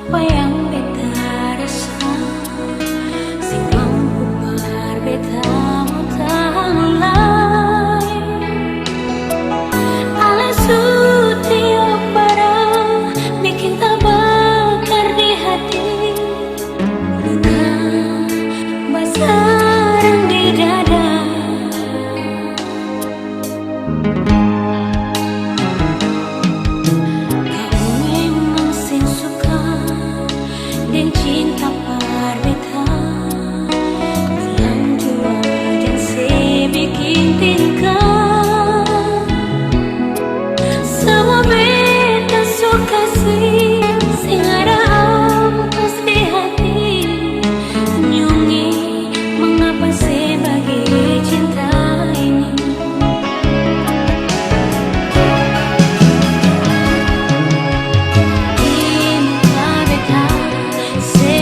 apa yang beta rasa, sing mampu bar beta mutan mulai. Ale sutiap barang bikin terbakar di hati, luka bersarang di dada. Kau memang sing suka dan cinta par beta, bilang jua dan se bikin tingkah. Semua beta suka sing ada ampas di hati, nyungi mengapa sebagai cinta ini. Cinta beta se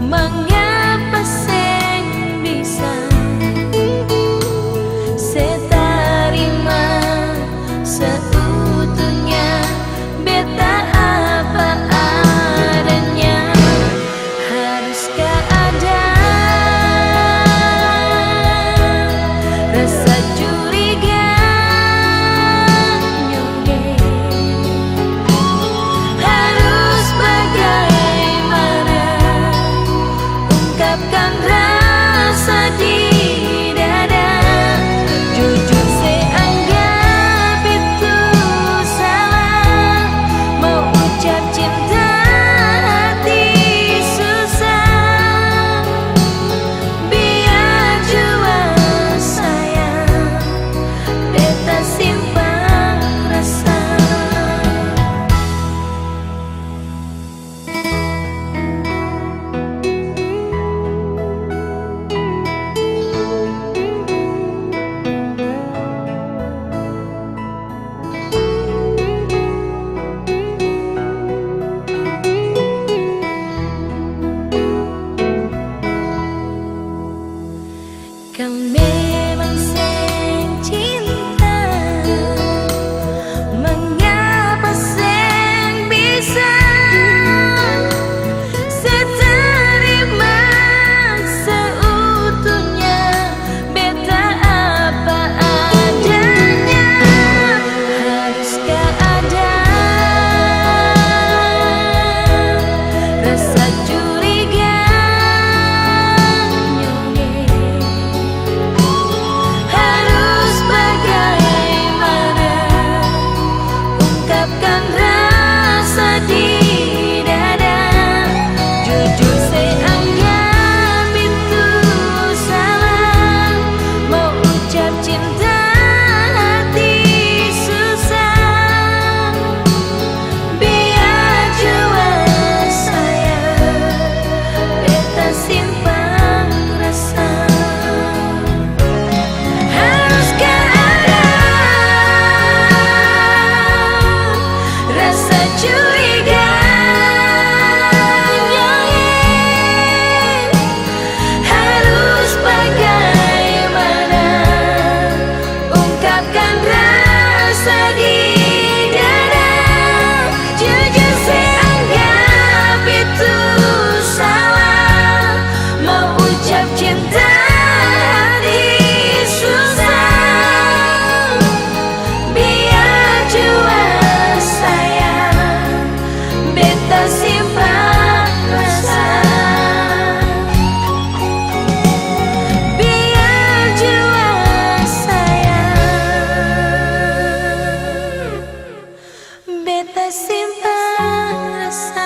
Mengapa sing bisa setarima seutuhnya beta apa adanya. Haruskah ada rasa curiga? Harus bagaimana ungkapkan rasa di dada? Jujur seanggap itu salah, mau ucap cinta hati susah. Biar jua sayang, beta simpan rasa. Kau memang sing cinta, mengapa sing bisa seterima seutuhnya beta apa adanya? Haruskah ada rasa curiga? Harus bagaimana ungkapkan rasa di dada? Jujur seanggap itu salah, mau ucap cinta hati susah. Biar jua sayang, beta simpan rasa. Haruskah ada rasa curiga? Harus bagaimana ungkapkan rasa di dada? Jujur seanggap itu salah, mau ucap cinta hati susah. Biar jua sayang, beta simpan rasa. Biar jua sayang, beta simpan rasa.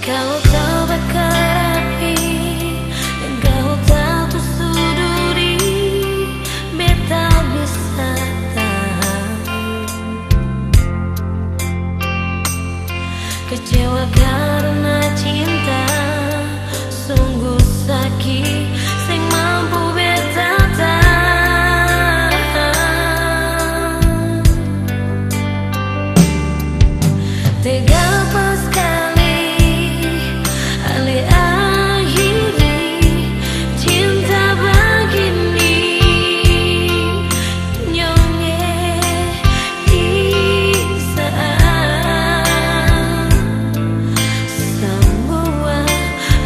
Kau tahu bakar api dan kau tahu tusuk duri, beta bisa tahan. Kecewa karena cinta, sungguh sakit, sing mampu beta tahan. Tega pas kali akhiri cinta begini, nyonge di saat semua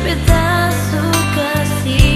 beta suka sih.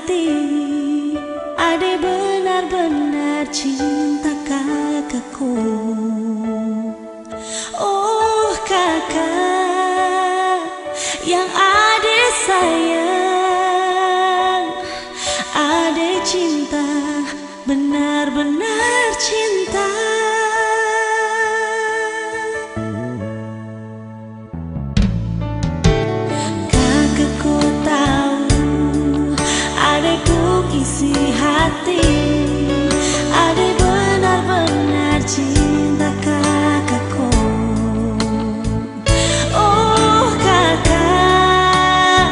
hati. Ade benar-benar cinta kakakku. Oh kakak yang ade sayang, ade cinta, benar-benar cinta. Kakakku tahu adekku isi hati, ade benar-benar cinta kakakku. Oh kakak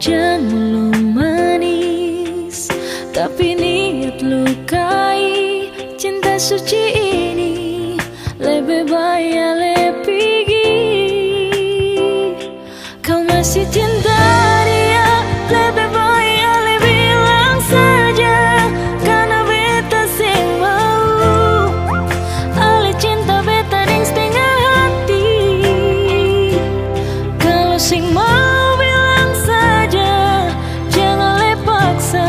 Jangan lu manis, tapi niat lukai. Cinta suci ini lebih baik lebih kau masih cinta dia, lebih baik ale bilang saja, karena beta sing mau. Ale cinta beta deng setengah hati. Kalau sing mau bilang saja, jangan le paksa,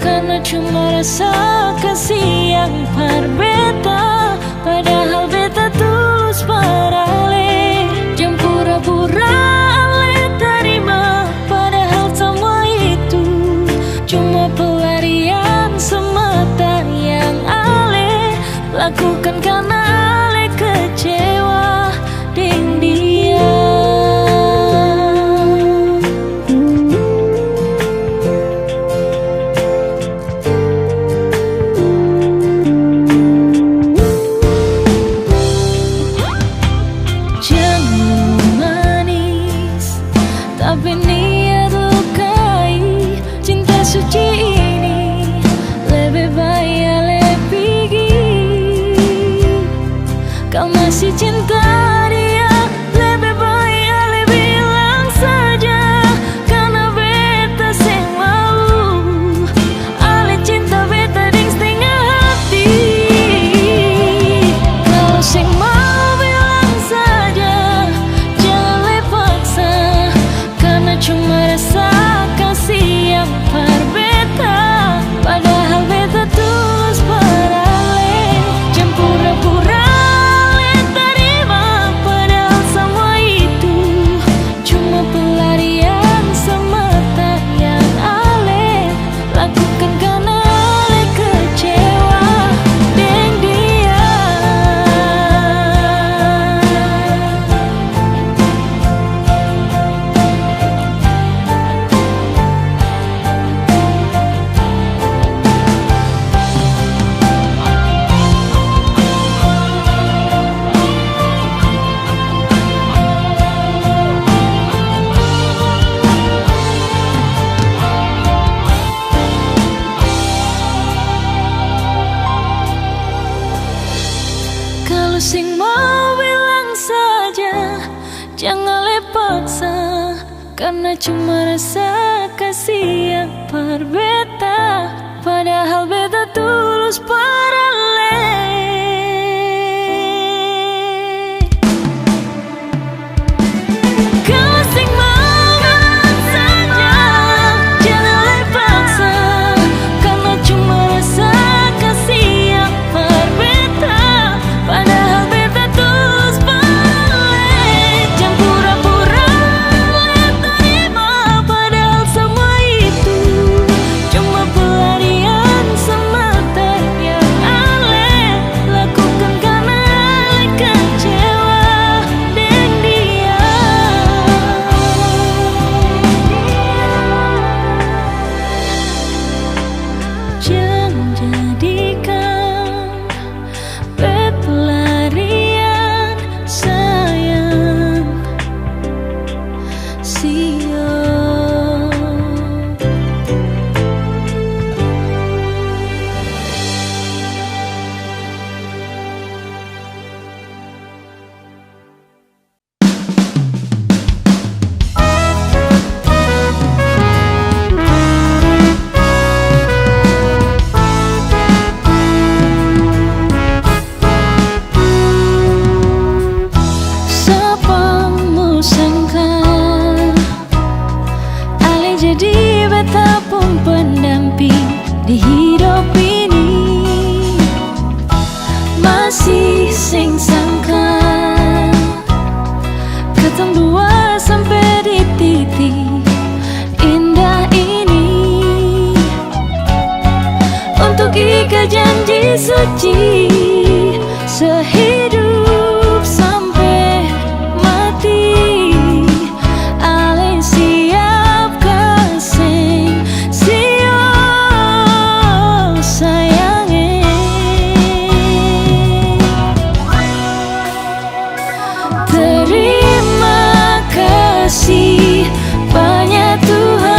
karena cuma rasa kasih yang par beta. Padahal beta tulus parale, jangan pura-pura ale terima. Padahal semua itu cuma pelarian semata yang ale lakukan karena ale kecewa dengan dia. Tapi niat lukai. Cinta suci ini lebih baik lebih. Kau masih cinta dia, lebih baik ale bilang saja, karena beta sing mau. Ale cinta beta deng setengah hati. Kalau sing mau bilang saja, jangan le paksa, karena cuma rasa kasih yang par beta. Padahal beta tulus parale, jangan pura-pura ale terima. Padahal semua itu cuma pelarian semata yang ale lakukan karena ale kecewa dengan dia. Kalau sing mau bilang saja, jangan le paksa, karena cuma rasa kasih yang par beta. Padahal beta tulus parale. Kalau sing mau bilang saja, jangan le paksa, karena cuma rasa kasih yang par beta. Padahal beta tulus parale, jangan pura-pura le terima. Padahal semua itu cuma pelarian semata yang ale lakukan karena ale kecewa dengan dia. Jangan jadikan pelarian sayang, siap. Siapamu sangka ale jadi beta pun pendamping di hidup ini. Masih sing sangka ketemu dua sampai di titik indah ini. Untuk ikat janji suci sehidup sampai mati. Ale siap kasih siap sayangi. Terima kasih banyak Tuhan.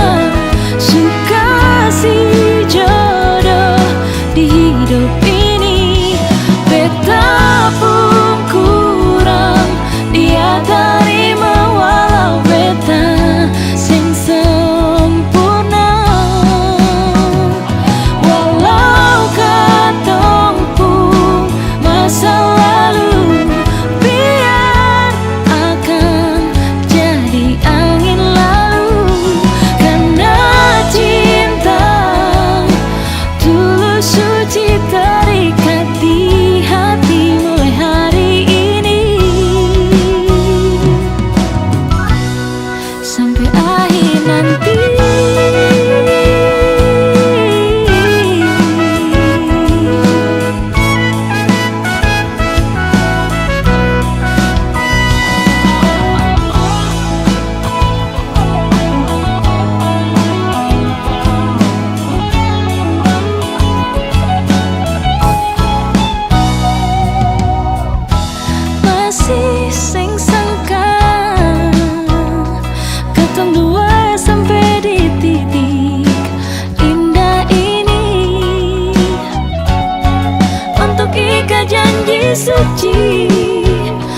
suci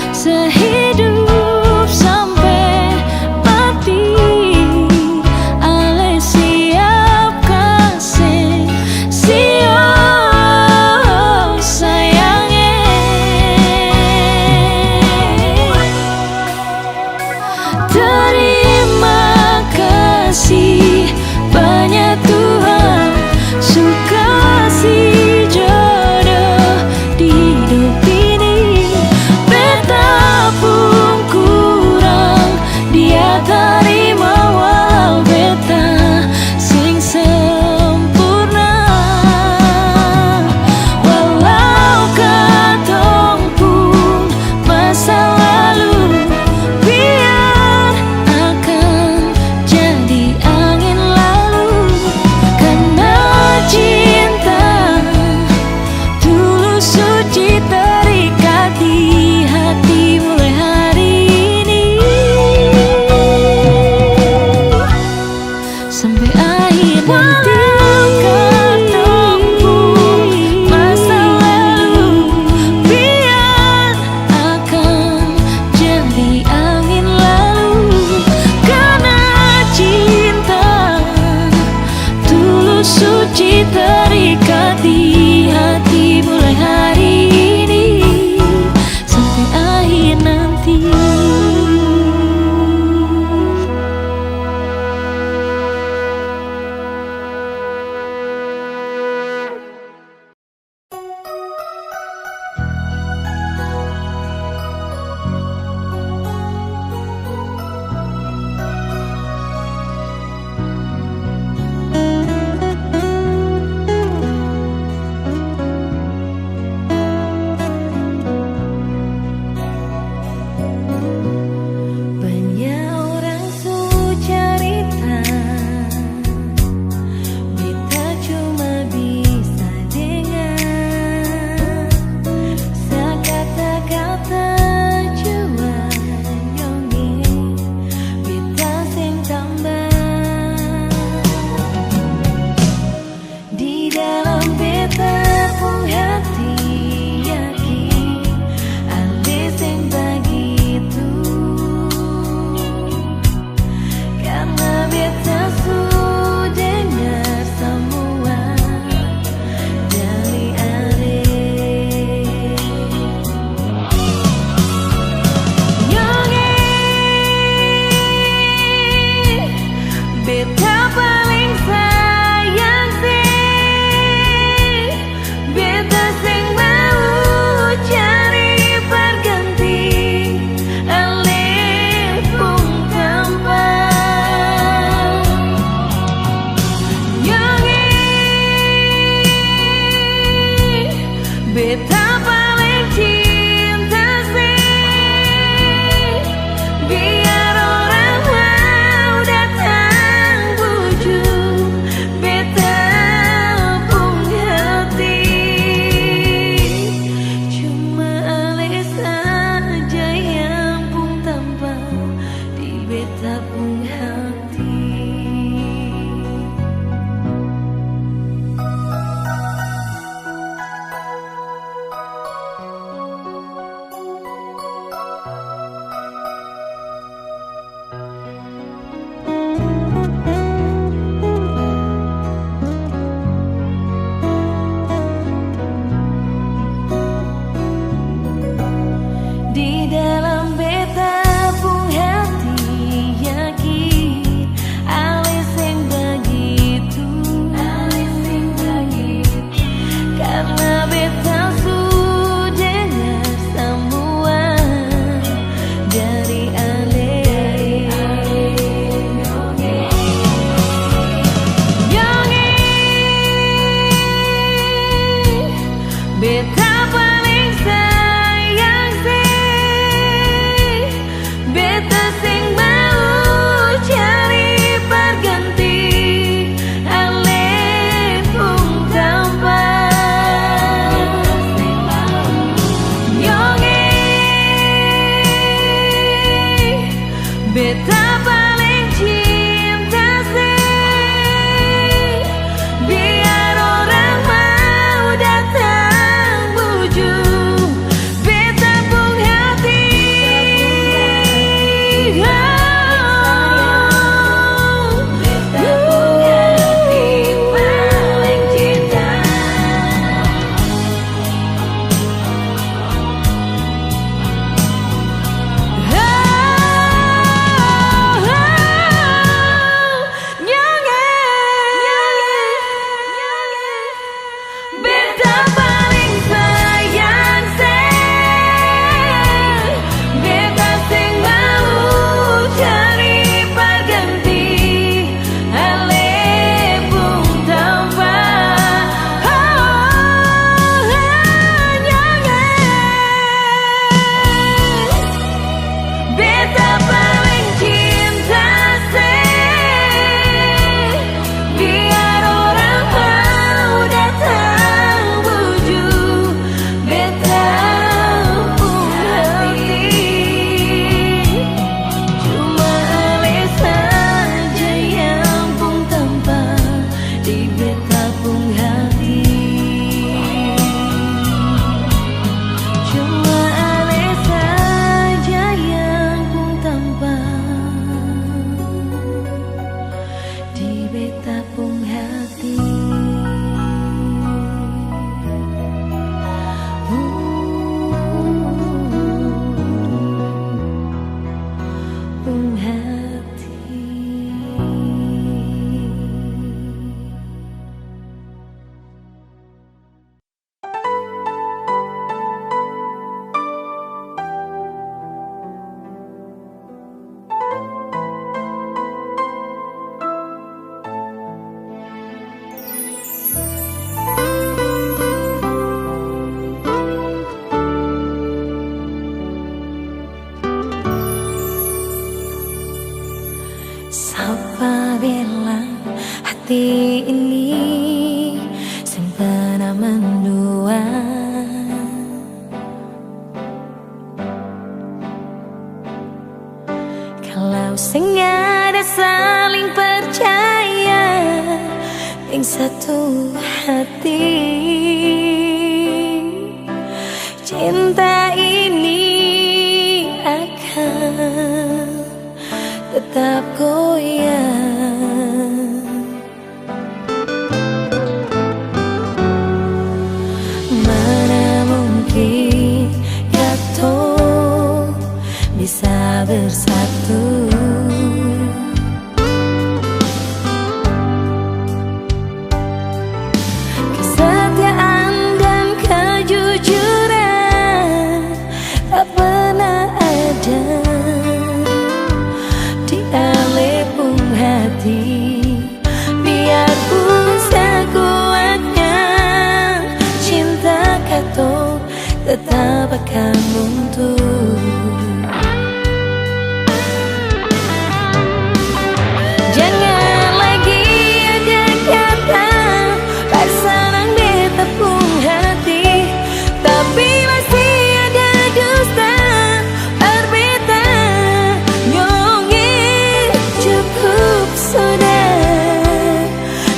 sehidup sampai mati. Ale siap kasih sio sayangnya. Terima kasih banyak Tuhan, suka kasih jodoh di hidup ini. Betapun kurang dia terima, walau beta sing sempurna. Walau katong pun masa lalu biar akan jadi angin lalu. Karena cinta tulus suci terikat di hati mulai hari ini sampai akhir nanti. Katong pun masa lalu biar akan jadi angin lalu. Karena cinta tulus suci terikat di hati mulai hari ini sampai akhir nanti. bisa bilang hati ini sempena mendua. Kalau sing ada saling percaya yang satu hati, cinta ini akan tetap goyang. Mana mungkin kata bisa bersatu. Kesetiaan dan kejujuran tak pernah ada di alepung hati. Biarpun sekuatnya cinta kata tetap akan runtuh. Jangan lagi ada kata pasangan betepung hati, tapi masih ada dusta berbeda nyongin.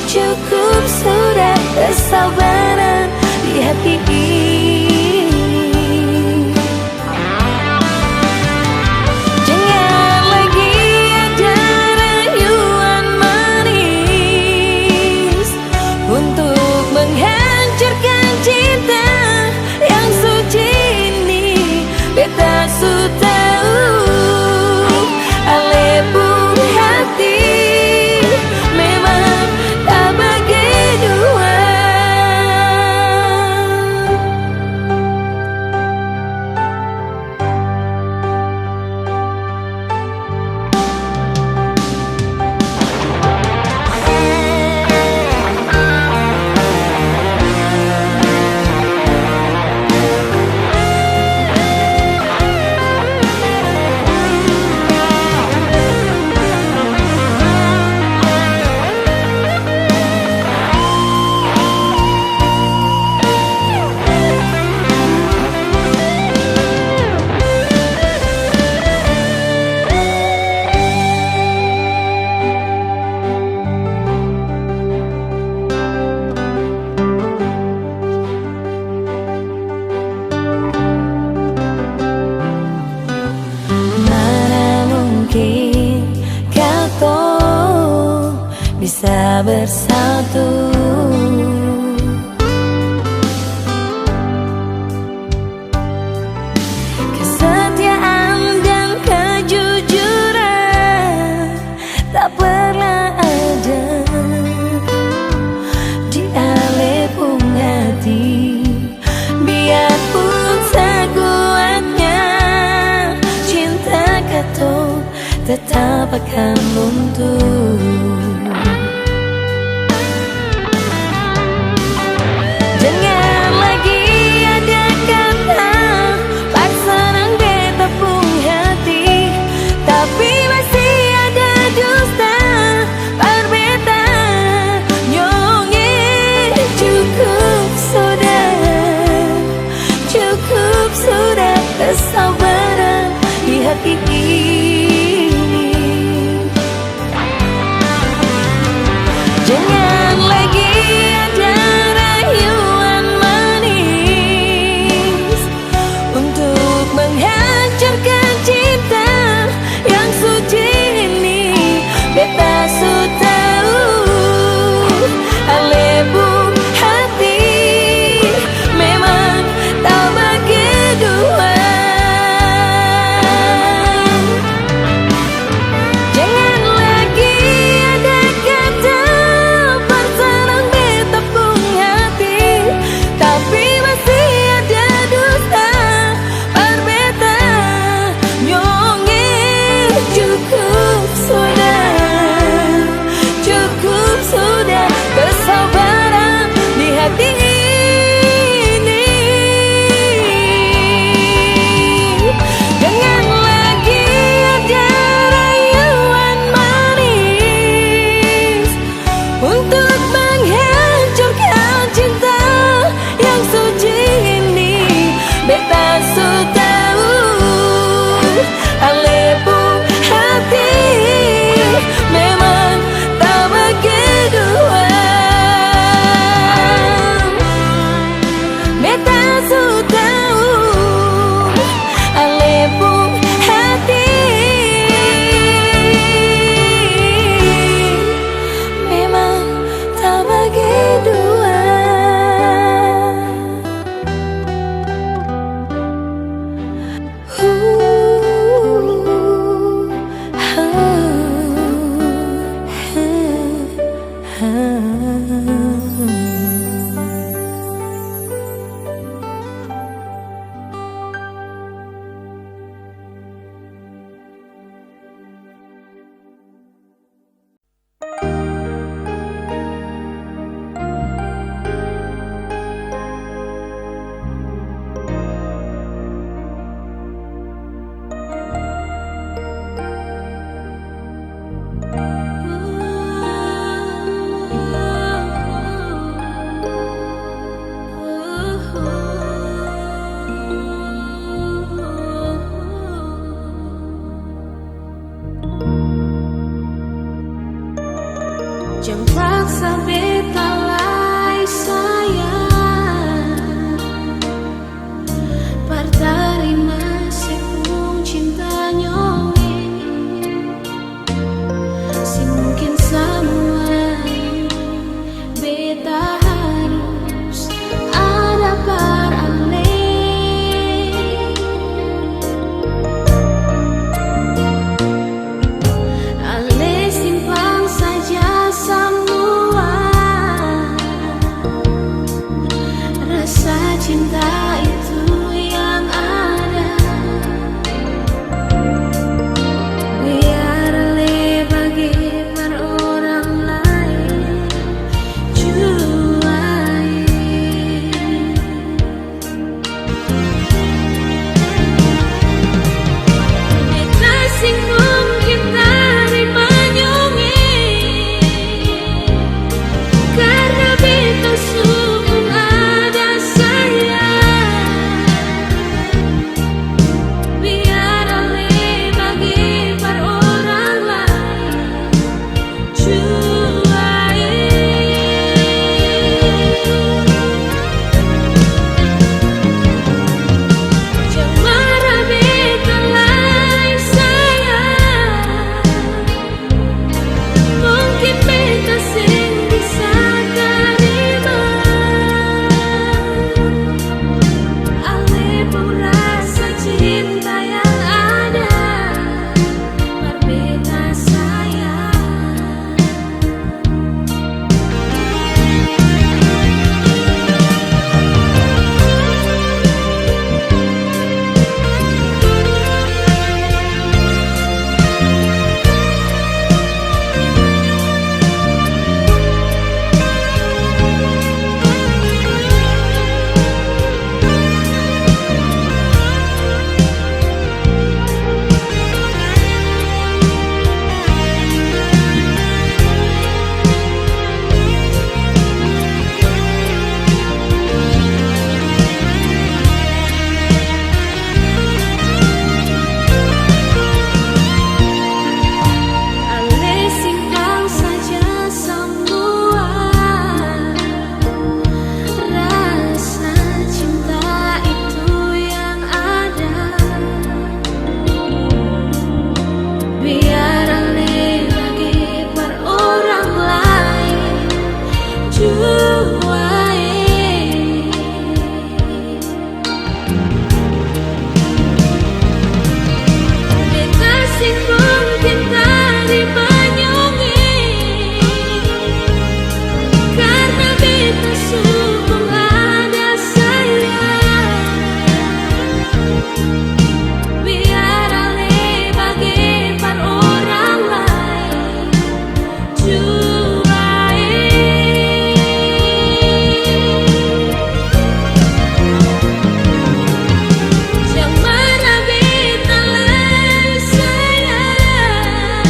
Cukup sudah kesabaran di hati ini. Jangan lagi ada rayuan manis untuk menghancurkan cinta yang suci ini. Beta su tahu alepung hati memang tak bagi dua. Bisa bersatu. Kesetiaan dan kejujuran tak pernah ada di alepung hati. Biarpun sekuatnya cinta kata tetap akan runtuh. Jangan lagi ada kata pasangan betepung hati, tapi masih ada dusta berbeda nyongin. Cukup sudah kesabaran di hati ini. Jangan lagi ada rayuan manis untuk menghancurkan cinta yang suci ini. Beta su tahu alepung hati memang tak bagi dua. Jangan lagi ada kata Jangan paksa beta lai sayang, pertarima sepung cinta nyonge. Si mungkin semua beta harus ada parale. Ale simpan saja semua rasa cinta itu yang ada. Biar Ale bagi per orang lain juai. Beta sing mungkin terima nyonge, karena beta sungguh ada sayang. Biar Ale bagi per orang lain juai. Jangan marah beta lai sayang, mungkin beta sing bisa terima. Ale pun rasa cinta yang ada per beta sayang. Ale simpan saja semua rasa cinta itu yang ada. Biar Ale bagi per orang lain juai. Beta sing mungkin terima nyonge, karena beta sungguh ada sayang. Biar Ale bagi per orang lain juai. Jangan marah beta lai sayang,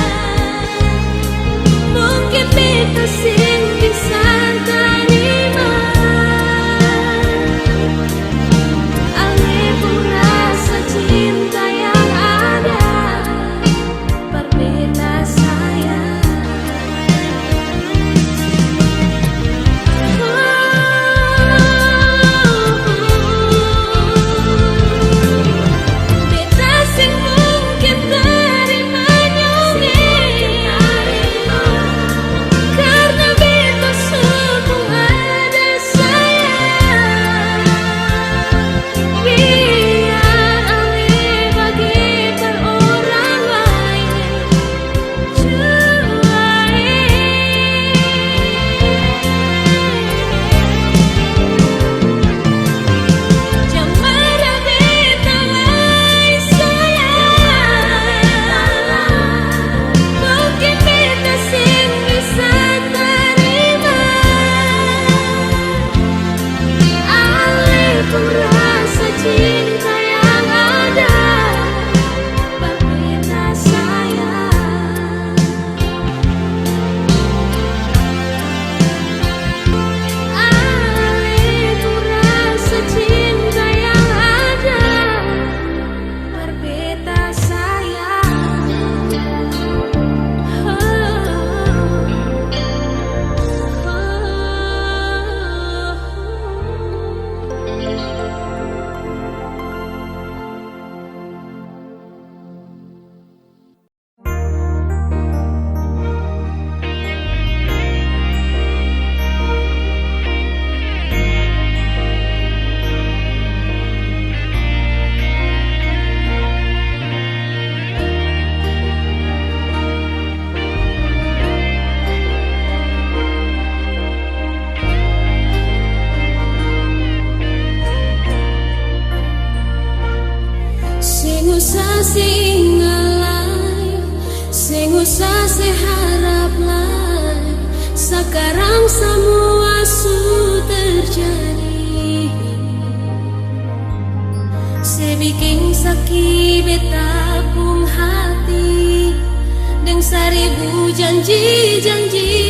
mungkin beta sing bisa terima. Ale pun rasa cinta yang ada per beta sayang. Beta sing mungkin terima nyonge, karena meski beta pun hati deng seribu janji-janji